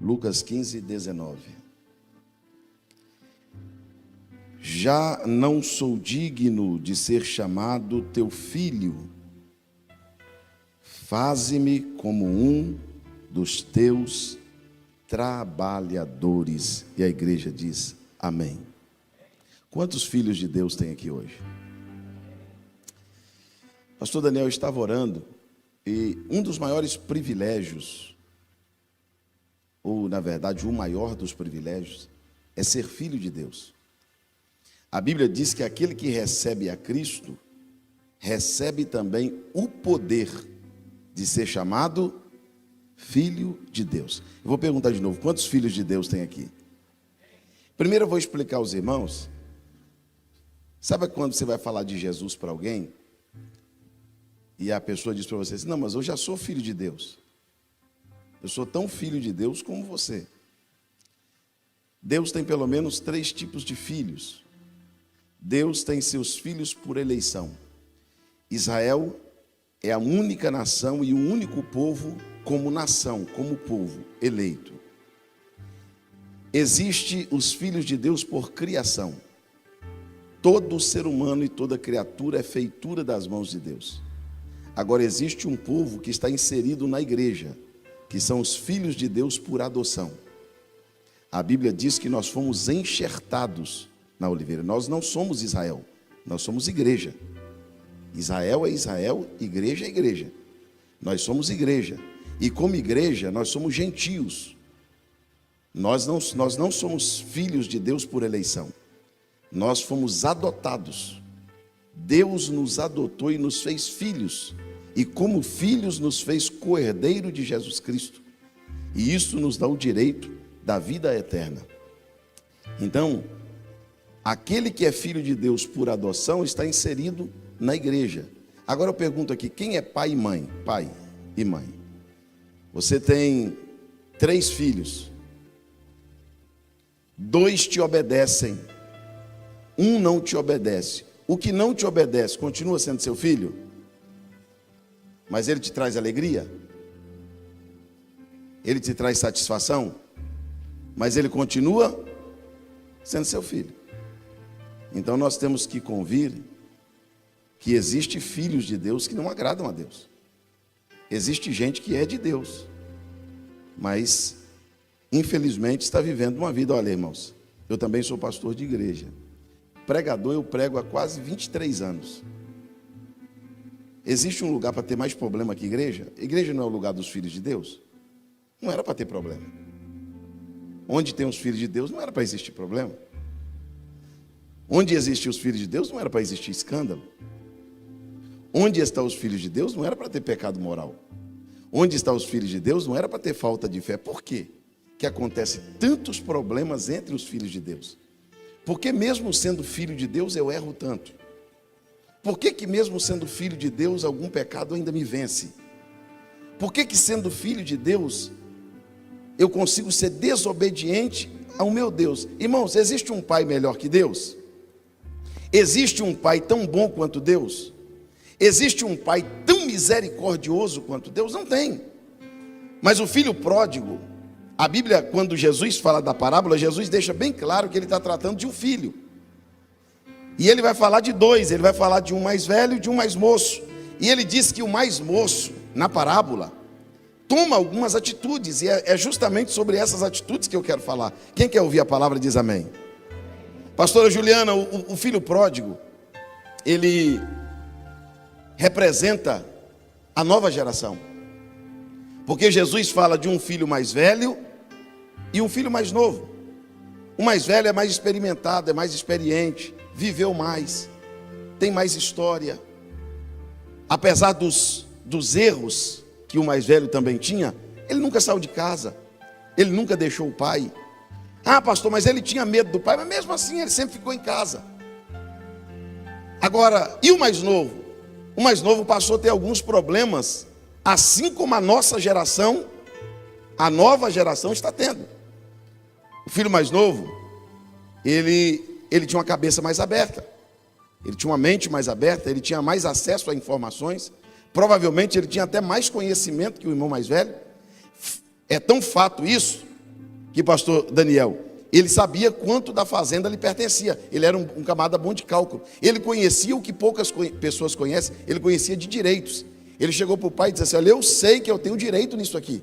Lucas 15, 19. Já não sou digno de ser chamado teu filho. Faze-me como um dos teus trabalhadores. E a igreja diz amém. Quantos filhos de Deus tem aqui hoje? Pastor Daniel estava orando e um dos maiores privilégios, ou na verdade o maior dos privilégios, é ser filho de Deus. A Bíblia diz que aquele que recebe a Cristo, recebe também o poder de ser chamado filho de Deus. Eu vou perguntar de novo, quantos filhos de Deus tem aqui? Primeiro eu vou explicar aos irmãos. Sabe quando você vai falar de Jesus para alguém, e a pessoa diz para você assim, não, mas eu já sou filho de Deus. Eu sou tão filho de Deus como você. Deus tem pelo menos 3 tipos de filhos. Deus tem seus filhos por eleição. Israel é a única nação e o único povo como nação, como povo eleito. Existem os filhos de Deus por criação. Todo ser humano e toda criatura é feitura das mãos de Deus. Agora existe um povo que está inserido na igreja, que são os filhos de Deus por adoção. A Bíblia diz que nós fomos enxertados na oliveira. Nós não somos Israel, nós somos igreja. Israel é Israel, igreja é igreja. Nós somos igreja. E como igreja, nós somos gentios. Nós não somos filhos de Deus por eleição. Nós fomos adotados. Deus nos adotou e nos fez filhos. E como filhos nos fez co-herdeiro de Jesus Cristo. E isso nos dá o direito da vida eterna. Então, aquele que é filho de Deus por adoção está inserido na igreja. Agora eu pergunto aqui, quem é pai e mãe? Pai e mãe. Você tem 3 filhos. 2 te obedecem. 1 não te obedece. O que não te obedece continua sendo seu filho? Mas ele te traz alegria? Ele te traz satisfação? Mas ele continua sendo seu filho. Então nós temos que convir que existe filhos de Deus que não agradam a Deus. Existe gente que é de Deus, mas infelizmente está vivendo uma vida. Olha, irmãos, eu também sou pastor de igreja. Pregador eu prego há quase 23 anos. Existe um lugar para ter mais problema que igreja? Igreja não é o lugar dos filhos de Deus? Não era para ter problema. Onde tem os filhos de Deus não era para existir problema. Onde existem os filhos de Deus não era para existir escândalo. Onde estão os filhos de Deus não era para ter pecado moral. Onde estão os filhos de Deus não era para ter falta de fé. Por quê que acontecem tantos problemas entre os filhos de Deus? Porque mesmo sendo filho de Deus eu erro tanto? Por que mesmo sendo filho de Deus algum pecado ainda me vence? Por que sendo filho de Deus eu consigo ser desobediente ao meu Deus? Irmãos, existe um pai melhor que Deus? Existe um pai tão bom quanto Deus? Existe um pai tão misericordioso quanto Deus? Não tem. Mas o filho pródigo, a Bíblia, quando Jesus fala da parábola, Jesus deixa bem claro que ele está tratando de um filho. E ele vai falar de 2, ele vai falar de um mais velho e de um mais moço. E ele diz que o mais moço, na parábola, toma algumas atitudes, e é justamente sobre essas atitudes que eu quero falar. Quem quer ouvir a palavra diz amém. Pastora Juliana, o filho pródigo, ele representa a nova geração. Porque Jesus fala de um filho mais velho e um filho mais novo. O mais velho é mais experimentado, é mais experiente, viveu mais, tem mais história. Apesar dos erros que o mais velho também tinha, ele nunca saiu de casa, ele nunca deixou o pai. Ah, pastor, mas ele tinha medo do pai, mas mesmo assim ele sempre ficou em casa. Agora, e o mais novo? O mais novo passou a ter alguns problemas, assim como a nossa geração, a nova geração está tendo. O filho mais novo, ele tinha uma cabeça mais aberta, ele tinha uma mente mais aberta, ele tinha mais acesso a informações, provavelmente ele tinha até mais conhecimento que o irmão mais velho. É tão fato isso, Que pastor Daniel, ele sabia quanto da fazenda lhe pertencia. Ele era um camarada bom de cálculo. Ele conhecia o que poucas pessoas conhecem. Ele conhecia de direitos. Ele chegou para o pai e disse assim: olha, eu sei que eu tenho direito nisso aqui.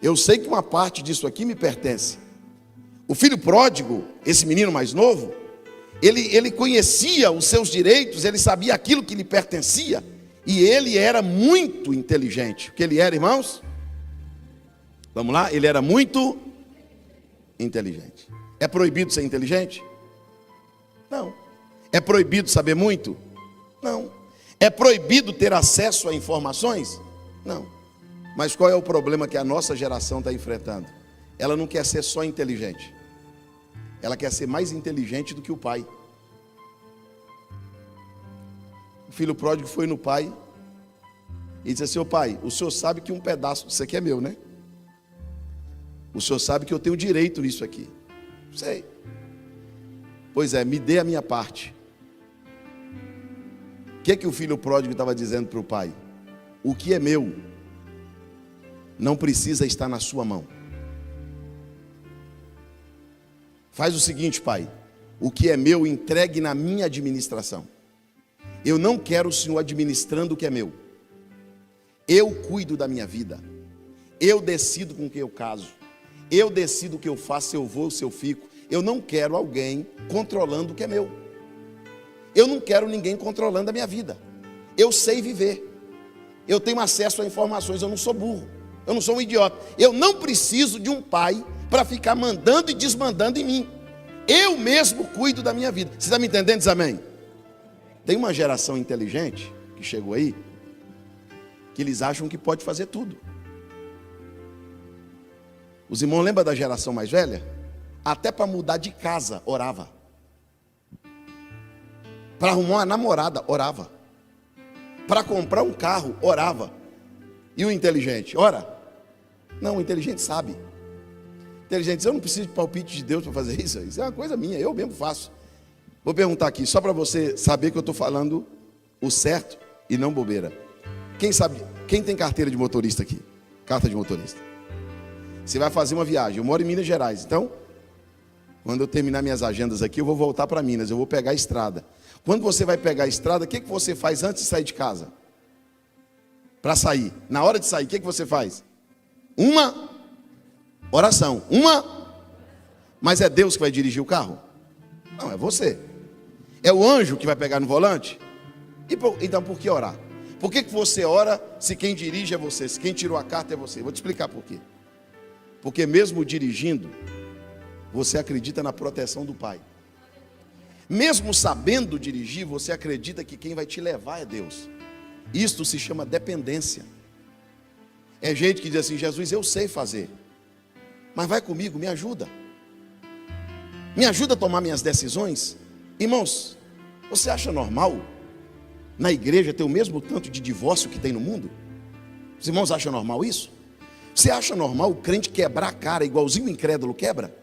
Eu sei que uma parte disso aqui me pertence. O filho pródigo, esse menino mais novo, ele conhecia os seus direitos, ele sabia aquilo que lhe pertencia. E ele era muito inteligente. O que ele era, irmãos? Vamos lá? Ele era muito inteligente. É proibido ser inteligente? Não. É proibido saber muito? Não. É proibido ter acesso a informações? Não. Mas qual é o problema que a nossa geração está enfrentando? Ela não quer ser só inteligente. Ela quer ser mais inteligente do que o pai. O filho pródigo foi no pai e disse assim: ô pai, o senhor sabe que um pedaço disso aqui é meu, né? O senhor sabe que eu tenho direito nisso aqui. Sei. Pois é, me dê a minha parte. O que o filho pródigo estava dizendo para o pai? O que é meu não precisa estar na sua mão. Faz o seguinte, pai: o que é meu, entregue na minha administração. Eu não quero o senhor administrando o que é meu. Eu cuido da minha vida. Eu decido com quem eu caso. Eu decido o que eu faço, se eu vou, se eu fico. Eu não quero alguém controlando o que é meu. Eu não quero ninguém controlando a minha vida. Eu sei viver. Eu tenho acesso a informações, eu não sou burro. Eu não sou um idiota. Eu não preciso de um pai para ficar mandando e desmandando em mim. Eu mesmo cuido da minha vida. Você está me entendendo? Diz amém. Tem uma geração inteligente que chegou aí, que eles acham que pode fazer tudo. Os irmãos lembram da geração mais velha? Até para mudar de casa, orava. Para arrumar uma namorada, orava. Para comprar um carro, orava. E o inteligente, ora? Não, o inteligente sabe. O inteligente diz: eu não preciso de palpite de Deus para fazer isso. Isso é uma coisa minha, eu mesmo faço. Vou perguntar aqui, só para você saber que eu estou falando o certo e não bobeira. Quem sabe, quem tem carteira de motorista aqui? Carta de motorista. Você vai fazer uma viagem. Eu moro em Minas Gerais, então, quando eu terminar minhas agendas aqui, eu vou voltar para Minas, eu vou pegar a estrada. Quando você vai pegar a estrada, o que você faz antes de sair de casa? Para sair. Na hora de sair, o que você faz? Uma oração. Mas é Deus que vai dirigir o carro? Não, é você. É o anjo que vai pegar no volante? Então por que orar? Por que você ora se quem dirige é você? Se quem tirou a carta é você? Vou te explicar por quê. Porque mesmo dirigindo, você acredita na proteção do Pai. Mesmo sabendo dirigir, você acredita que quem vai te levar é Deus. Isto se chama dependência. É gente que diz assim: Jesus, eu sei fazer, mas vai comigo, me ajuda. Me ajuda a tomar minhas decisões. Irmãos, você acha normal na igreja ter o mesmo tanto de divórcio que tem no mundo? Os irmãos acham normal isso? Você acha normal o crente quebrar a cara igualzinho o incrédulo quebra?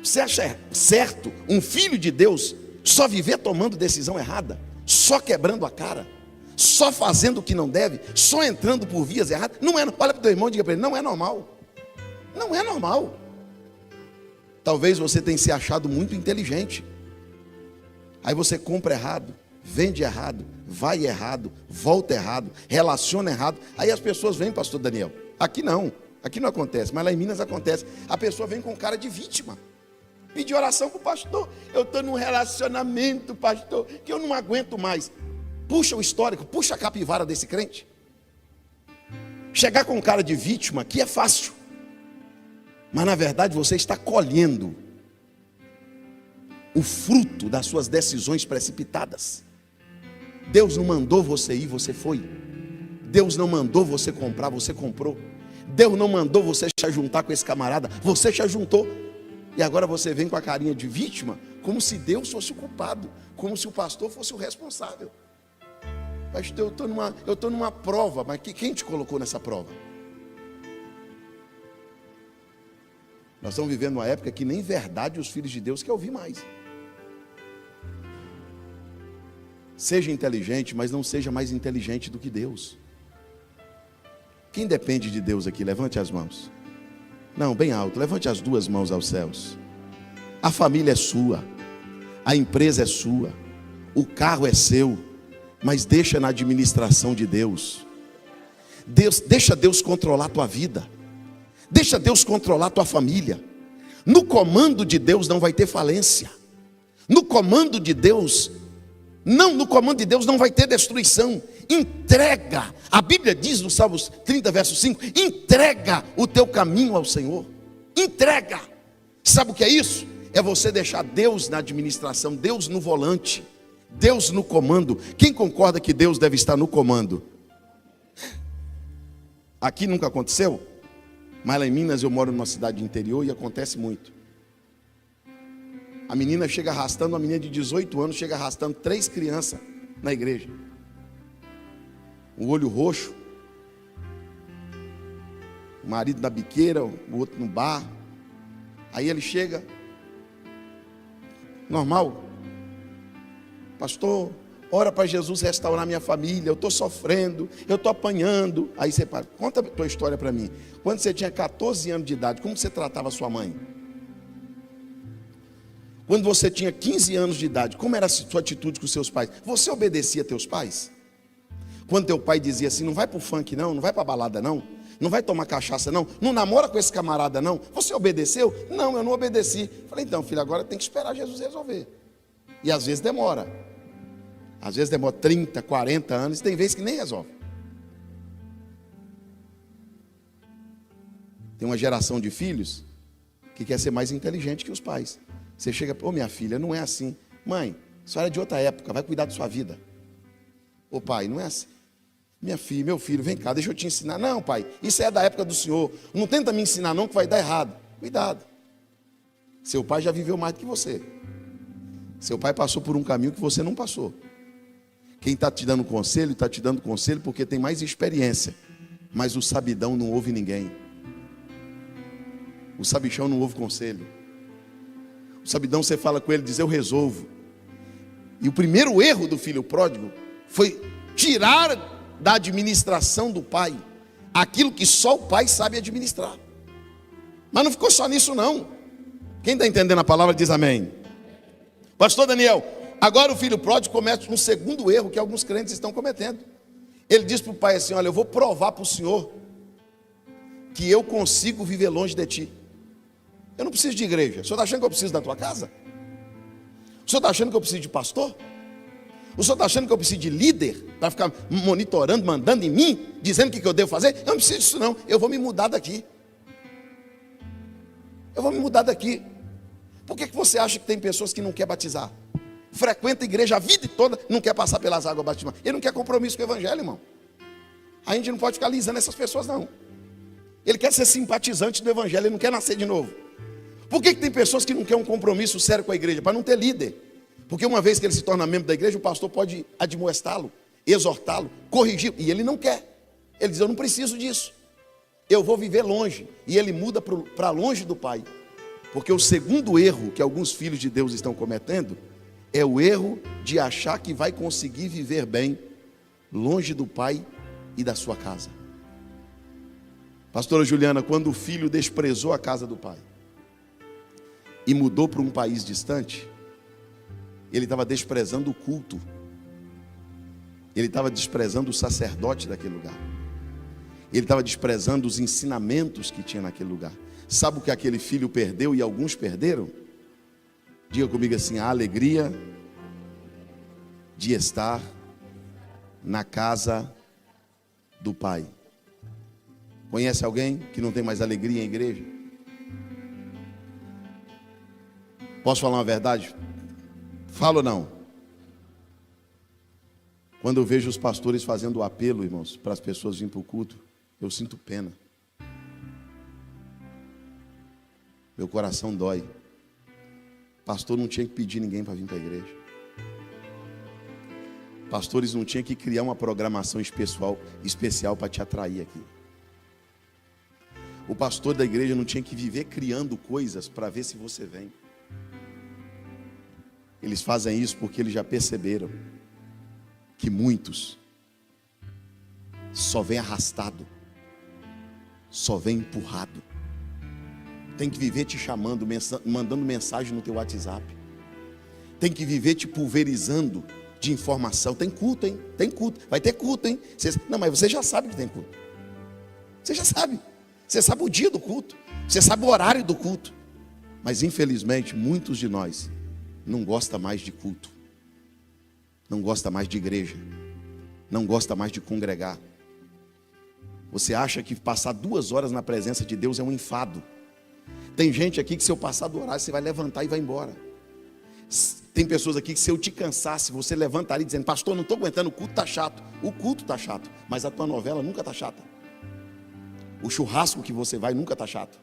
Você acha certo um filho de Deus só viver tomando decisão errada, só quebrando a cara, só fazendo o que não deve, só entrando por vias erradas? Não é. Olha para o teu irmão e diga para ele: não é normal. Não é normal. Talvez você tenha se achado muito inteligente. Aí você compra errado, vende errado, vai errado, volta errado, relaciona errado. Aí as pessoas vêm, pastor Daniel. Aqui não acontece, mas lá em Minas acontece. A pessoa vem com cara de vítima. Pedir oração para o pastor. Eu estou num relacionamento, pastor, que eu não aguento mais. Puxa o histórico, puxa a capivara desse crente. Chegar com cara de vítima aqui é fácil. Mas na verdade você está colhendo o fruto das suas decisões precipitadas. Deus não mandou você ir, você foi. Deus não mandou você comprar, você comprou. Deus não mandou você se ajuntar com esse camarada, você se ajuntou. E agora você vem com a carinha de vítima, como se Deus fosse o culpado, como se o pastor fosse o responsável. Pastor, eu estou numa prova, mas quem te colocou nessa prova? Nós estamos vivendo uma época que nem verdade os filhos de Deus querem ouvir mais. Seja inteligente, mas não seja mais inteligente do que Deus. Quem depende de Deus aqui? Levante as mãos. Não, bem alto, levante as duas mãos aos céus. A família é sua, a empresa é sua, o carro é seu, mas deixa na administração de Deus. Deixa Deus controlar a tua vida, deixa Deus controlar a tua família. No comando de Deus não vai ter falência. No comando de Deus não vai ter destruição. Entrega. A Bíblia diz no Salmos 30, verso 5, entrega o teu caminho ao Senhor. Entrega. Sabe o que é isso? É você deixar Deus na administração, Deus no volante, Deus no comando. Quem concorda que Deus deve estar no comando? Aqui nunca aconteceu, mas lá em Minas eu moro numa cidade interior e acontece muito. A menina chega arrastando, uma menina de 18 anos chega arrastando 3 crianças na igreja. O olho roxo, o marido na biqueira, o outro no bar. Aí ele chega, normal, pastor, ora para Jesus restaurar minha família, eu estou sofrendo, eu estou apanhando. Aí você para, conta a tua história para mim. Quando você tinha 14 anos de idade, como você tratava a sua mãe? Quando você tinha 15 anos de idade, como era a sua atitude com seus pais? Você obedecia a teus pais? Quando teu pai dizia assim, não vai para o funk não, não vai para a balada não, não vai tomar cachaça não, não namora com esse camarada não, você obedeceu? Não, eu não obedeci. Falei, então filho, agora tem que esperar Jesus resolver. E às vezes demora. Às vezes demora 30, 40 anos, tem vezes que nem resolve. Tem uma geração de filhos que quer ser mais inteligente que os pais. Você chega, minha filha, não é assim. Mãe, a senhora é de outra época, vai cuidar da sua vida. Ô pai, não é assim. Minha filha, meu filho, vem cá, deixa eu te ensinar. Não, pai, isso é da época do senhor. Não tenta me ensinar não, que vai dar errado. Cuidado. Seu pai já viveu mais do que você. Seu pai passou por um caminho que você não passou. Quem está te dando conselho, está te dando conselho porque tem mais experiência. Mas o sabidão não ouve ninguém. O sabichão não ouve conselho. O sabidão, você fala com ele, diz, eu resolvo. E o primeiro erro do filho pródigo foi tirar da administração do pai aquilo que só o pai sabe administrar. Mas não ficou só nisso não. Quem está entendendo a palavra diz amém. Pastor Daniel, agora o filho pródigo comete um segundo erro que alguns crentes estão cometendo. Ele diz para o pai assim, olha, eu vou provar para o senhor que eu consigo viver longe de ti. Eu não preciso de igreja. O senhor está achando que eu preciso da tua casa? O senhor está achando que eu preciso de pastor? O senhor está achando que eu preciso de líder para ficar monitorando, mandando em mim, dizendo o que eu devo fazer? Eu não preciso disso não, eu vou me mudar daqui. Eu vou me mudar daqui. Por que você acha que tem pessoas que não querem batizar? Frequenta a igreja a vida toda, não quer passar pelas águas batismais. Ele não quer compromisso com o evangelho, irmão. A gente não pode ficar alisando essas pessoas não. Ele quer ser simpatizante do evangelho, ele não quer nascer de novo. Por que tem pessoas que não querem um compromisso sério com a igreja? Para não ter líder. Porque uma vez que ele se torna membro da igreja, o pastor pode admoestá-lo, exortá-lo, corrigir. E ele não quer. Ele diz, eu não preciso disso. Eu vou viver longe. E ele muda para longe do pai. Porque o segundo erro que alguns filhos de Deus estão cometendo é o erro de achar que vai conseguir viver bem longe do pai e da sua casa. Pastora Juliana, quando o filho desprezou a casa do pai e mudou para um país distante, ele estava desprezando o culto. Ele estava desprezando o sacerdote daquele lugar. Ele estava desprezando os ensinamentos que tinha naquele lugar. Sabe o que aquele filho perdeu e alguns perderam? Diga comigo assim, a alegria de estar na casa do pai. Conhece alguém que não tem mais alegria em igreja? Posso falar uma verdade? Falo ou não? Quando eu vejo os pastores fazendo o apelo, irmãos, para as pessoas virem para o culto, eu sinto pena. Meu coração dói. Pastor não tinha que pedir ninguém para vir para a igreja. Pastores não tinham que criar uma programação especial para te atrair aqui. O pastor da igreja não tinha que viver criando coisas para ver se você vem. Eles fazem isso porque eles já perceberam que muitos só vêm arrastado, só vêm empurrado, Tem que viver te chamando, mandando mensagem no teu WhatsApp. Tem que viver te pulverizando de informação. Tem culto, hein? Tem culto. Vai ter culto, hein? Não, mas você já sabe que tem culto. Você já sabe. Você sabe o dia do culto. Você sabe o horário do culto. Mas infelizmente muitos de nós não gostam mais de culto. Não gosta mais de igreja. Não gosta mais de congregar. Você acha que passar 2 horas na presença de Deus é um enfado. Tem gente aqui que se eu passar do horário, você vai levantar e vai embora. Tem pessoas aqui que se eu te cansasse, você levantaria dizendo: pastor, não estou aguentando, o culto está chato. O culto está chato, mas a tua novela nunca está chata. O churrasco que você vai nunca está chato.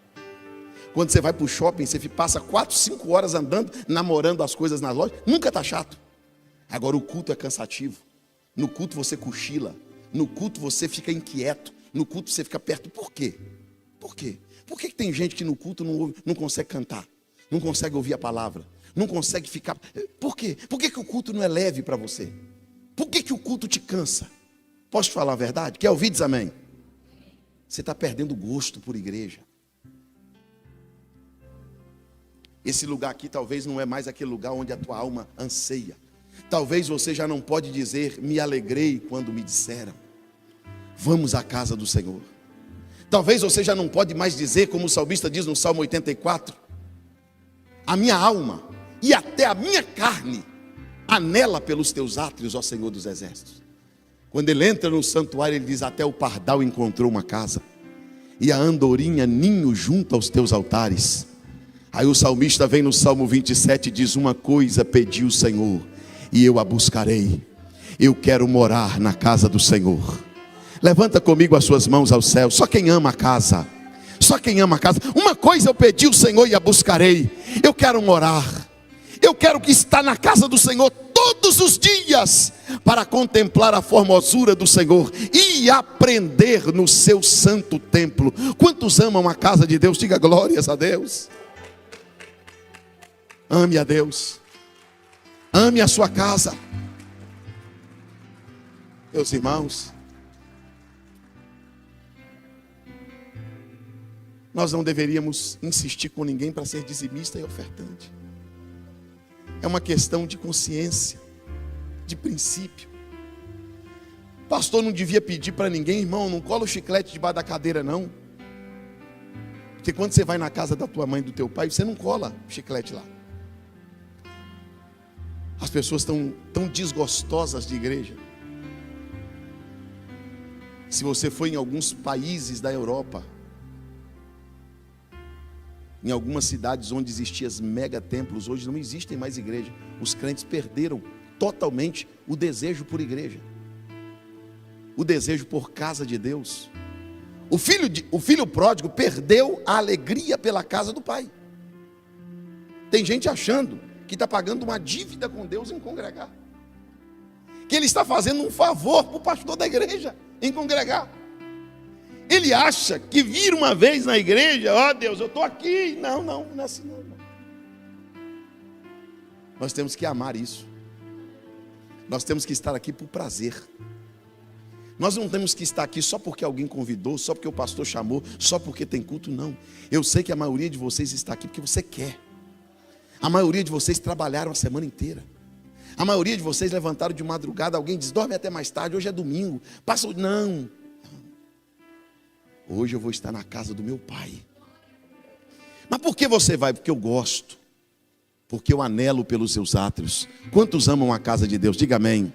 Quando você vai para o shopping, você passa 4, 5 horas andando, namorando as coisas nas lojas, nunca está chato. Agora o culto é cansativo. No culto você cochila. No culto você fica inquieto. No culto você fica perto. Por quê? Por quê? Por que tem gente que no culto não consegue cantar? Não consegue ouvir a palavra? Não consegue ficar... Por quê? Por que o culto não é leve para você? Por que o culto te cansa? Posso te falar a verdade? Quer ouvir? Diz amém. Você está perdendo gosto por igreja. Esse lugar aqui talvez não é mais aquele lugar onde a tua alma anseia. Talvez você já não pode dizer: me alegrei quando me disseram, vamos à casa do Senhor. Talvez você já não pode mais dizer, como o salmista diz no Salmo 84, a minha alma e até a minha carne anela pelos teus átrios, ó Senhor dos exércitos. Quando ele entra no santuário, ele diz: até o pardal encontrou uma casa, e a andorinha ninho junto aos teus altares. Aí o salmista vem no Salmo 27 e diz: uma coisa pedi o Senhor, e eu a buscarei. Eu quero morar na casa do Senhor. Levanta comigo as suas mãos ao céu. Só quem ama a casa. Só quem ama a casa. Uma coisa eu pedi o Senhor e a buscarei. Eu quero morar. Eu quero que estar na casa do Senhor todos os dias, para contemplar a formosura do Senhor e aprender no seu santo templo. Quantos amam a casa de Deus? Diga glórias a Deus. Ame a Deus. Ame a sua casa. Meus irmãos, nós não deveríamos insistir com ninguém para ser dizimista e ofertante. É uma questão de consciência, de princípio. Pastor não devia pedir para ninguém: irmão, não cola o chiclete debaixo da cadeira não. Porque quando você vai na casa da tua mãe e do teu pai, você não cola o chiclete lá. As pessoas estão tão desgostosas de igreja. Se você for em alguns países da Europa, em algumas cidades onde existiam mega templos, hoje não existem mais igreja. Os crentes perderam totalmente o desejo por igreja, o desejo por casa de Deus. O filho pródigo perdeu a alegria pela casa do pai. Tem gente achando que está pagando uma dívida com Deus em congregar, que ele está fazendo um favor para o pastor da igreja em congregar. Ele acha que vir uma vez na igreja, ó Deus, eu estou aqui. Não é assim não. Nós temos que amar isso. Nós temos que estar aqui por prazer. Nós não temos que estar aqui só porque alguém convidou, só porque o pastor chamou, só porque tem culto, não. Eu sei que a maioria de vocês está aqui porque você quer. A maioria de vocês trabalharam a semana inteira. A maioria de vocês levantaram de madrugada. Alguém diz: dorme até mais tarde, hoje é domingo. Não. Hoje eu vou estar na casa do meu pai. Mas por que você vai? Porque eu gosto. Porque eu anelo pelos seus átrios. Quantos amam a casa de Deus? Diga amém.